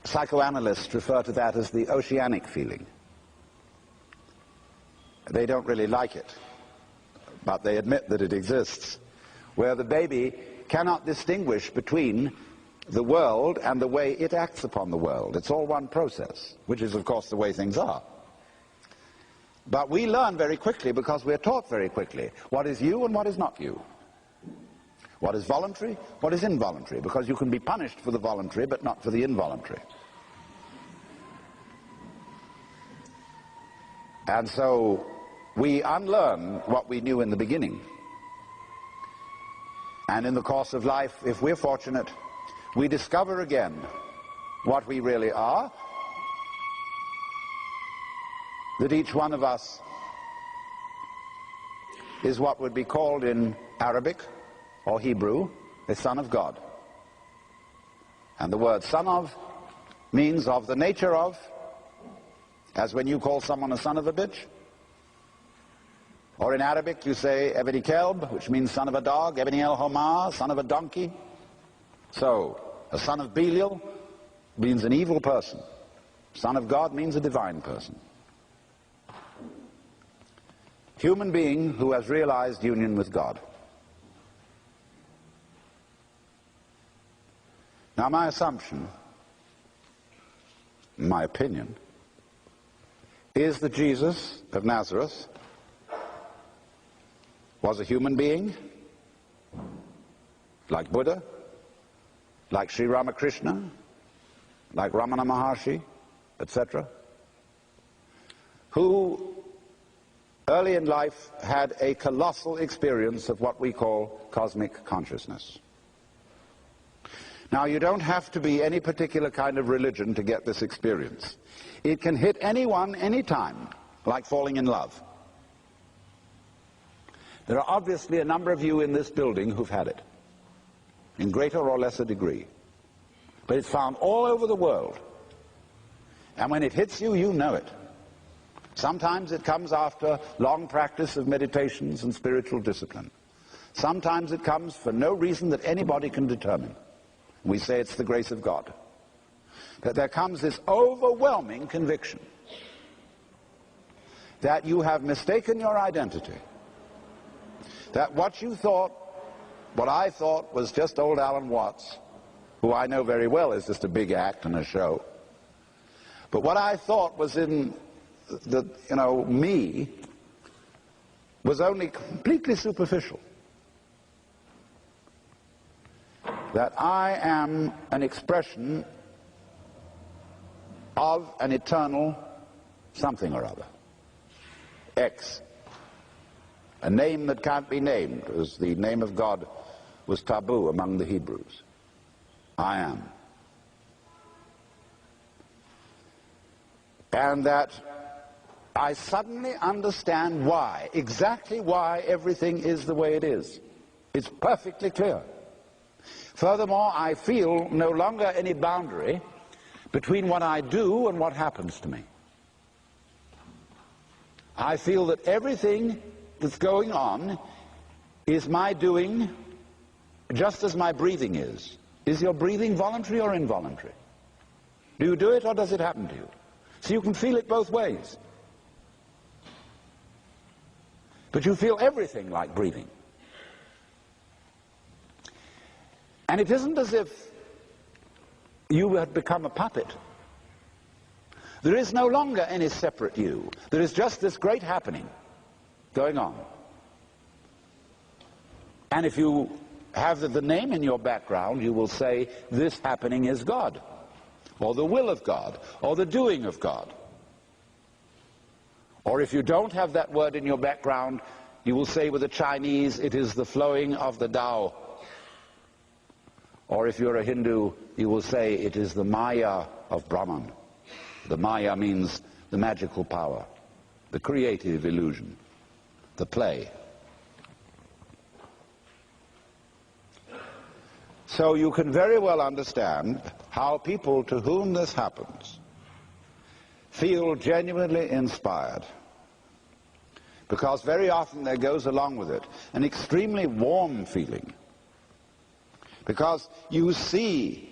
Psychoanalysts refer to that as the oceanic feeling. They don't really like it, but they admit that it exists, where the baby cannot distinguish between the world and the way it acts upon the world. It's all one process, which is, of course, the way things are. But we learn very quickly because we're taught very quickly what is you and what is not you. What is voluntary, what is involuntary, because you can be punished for the voluntary but not for the involuntary. And so we unlearn what we knew in the beginning. And in the course of life, if we're fortunate, we discover again what we really are, that each one of us is what would be called in Arabic or Hebrew a son of God. And the word son of means of the nature of, as when you call someone a son of a bitch. Or in Arabic you say Ebni Kelb, which means son of a dog, Ebni El Homar, son of a donkey. So, a son of Belial means an evil person. Son of God means a divine person. Human being who has realized union with God. Now my assumption, my opinion, is that Jesus of Nazareth was a human being, like Buddha, like Sri Ramakrishna, like Ramana Maharshi, etc., who early in life had a colossal experience of what we call cosmic consciousness. Now, you don't have to be any particular kind of religion to get this experience. It can hit anyone, anytime, like falling in love. There are obviously a number of you in this building who've had it, in greater or lesser degree. But it's found all over the world. And when it hits you, you know it. Sometimes it comes after long practice of meditations and spiritual discipline. Sometimes it comes for no reason that anybody can determine. We say it's the grace of God. That there comes this overwhelming conviction that you have mistaken your identity. That what you thought, what I thought was just old Alan Watts, who I know very well is just a big act and a show. But what I thought was in the, me, was only completely superficial. That I am an expression of an eternal something or other. X. A name that can't be named, as the name of God was taboo among the Hebrews. I am. And that I suddenly understand why, exactly why everything is the way it is. It's perfectly clear. Furthermore, I feel no longer any boundary between what I do and what happens to me. I feel that everything that's going on is my doing, just as my breathing is. Is your breathing voluntary or involuntary? Do you do it or does it happen to you? So you can feel it both ways. But you feel everything like breathing. And it isn't as if you had become a puppet. There is no longer any separate you. There is just this great happening going on. And if you have the name in your background, you will say, this happening is God, or the will of God, or the doing of God. Or if you don't have that word in your background, you will say with the Chinese, it is the flowing of the Tao. Or if you're a Hindu, you will say it is the Maya of Brahman. The Maya means the magical power, the creative illusion, the play. So you can very well understand how people to whom this happens feel genuinely inspired. Because very often there goes along with it an extremely warm feeling. Because you see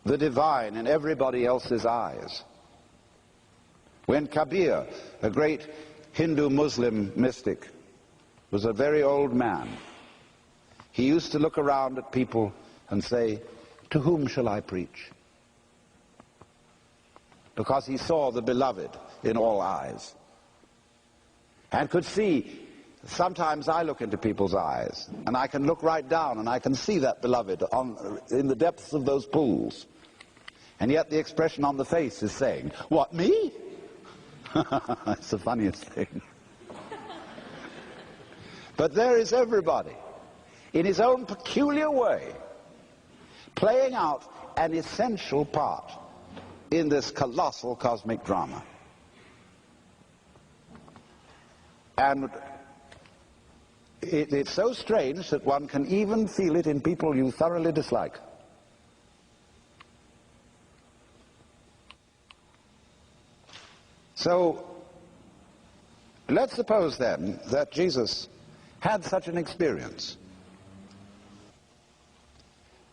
the divine in everybody else's eyes. When Kabir, a great Hindu Muslim mystic, was a very old man, he used to look around at people and say, "To whom shall I preach?" Because he saw the beloved in all eyes and could see. Sometimes I look into people's eyes and I can look right down and I can see that beloved in the depths of those pools, and yet the expression on the face is saying, "What, me?" It's the funniest thing. But there is everybody in his own peculiar way playing out an essential part in this colossal cosmic drama. And it's so strange that one can even feel it in people you thoroughly dislike. So let's suppose then that Jesus had such an experience.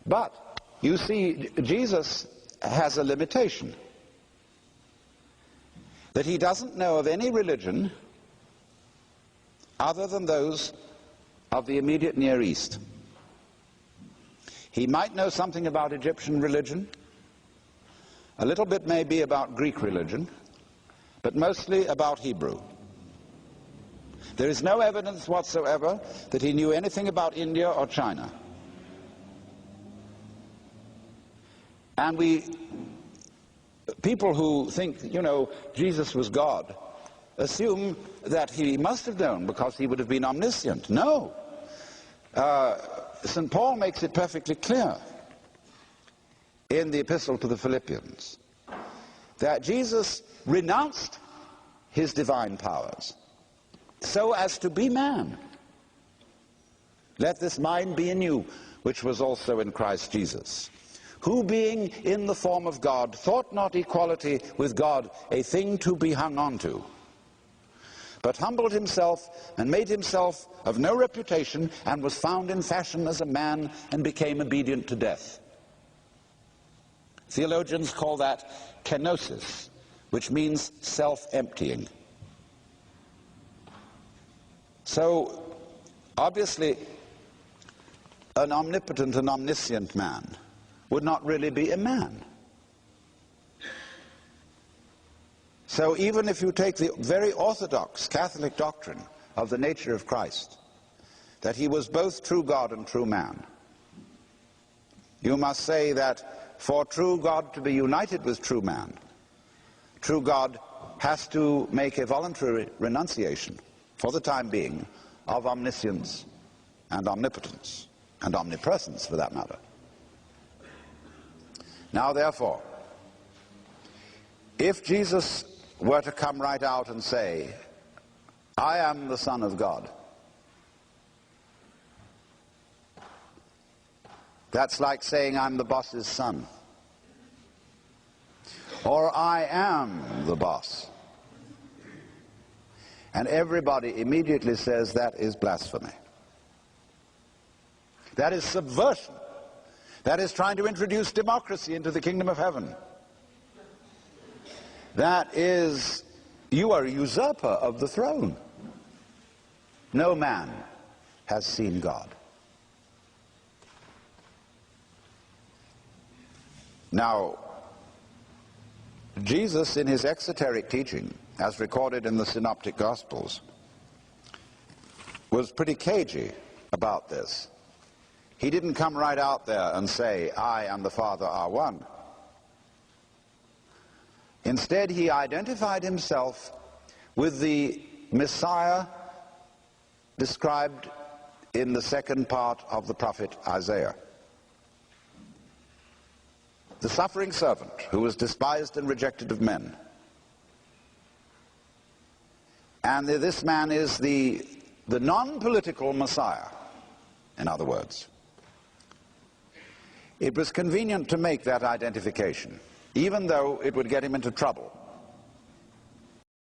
But you see, Jesus has a limitation, that he doesn't know of any religion other than those of the immediate Near East. He might know something about Egyptian religion, a little bit maybe about Greek religion, but mostly about Hebrew. There is no evidence whatsoever that he knew anything about India or China. And people who think, Jesus was God, assume that he must have known because he would have been omniscient. No. St. Paul makes it perfectly clear in the Epistle to the Philippians that Jesus renounced his divine powers so as to be man. Let this mind be in you, which was also in Christ Jesus, who being in the form of God, thought not equality with God a thing to be hung on to, but humbled himself and made himself of no reputation, and was found in fashion as a man, and became obedient to death. Theologians call that kenosis, which means self-emptying. So, obviously, an omnipotent and omniscient man would not really be a man. So even if you take the very orthodox Catholic doctrine of the nature of Christ, that he was both true God and true man, you must say that for true God to be united with true man, true God has to make a voluntary renunciation, for the time being, of omniscience and omnipotence, and omnipresence for that matter. Now therefore, if Jesus were to come right out and say, "I am the Son of God," that's like saying I'm the boss's son. Or I am the boss. And everybody immediately says that is blasphemy. That is subversion. That is trying to introduce democracy into the kingdom of heaven. That is, you are a usurper of the throne. No man has seen God. Now, Jesus, in his exoteric teaching, as recorded in the Synoptic Gospels, was pretty cagey about this. He didn't come right out there and say, "I and the Father are one." Instead, he identified himself with the Messiah described in the second part of the prophet Isaiah. The suffering servant who was despised and rejected of men. And this man is the non-political Messiah, in other words. It was convenient to make that identification, even though it would get him into trouble.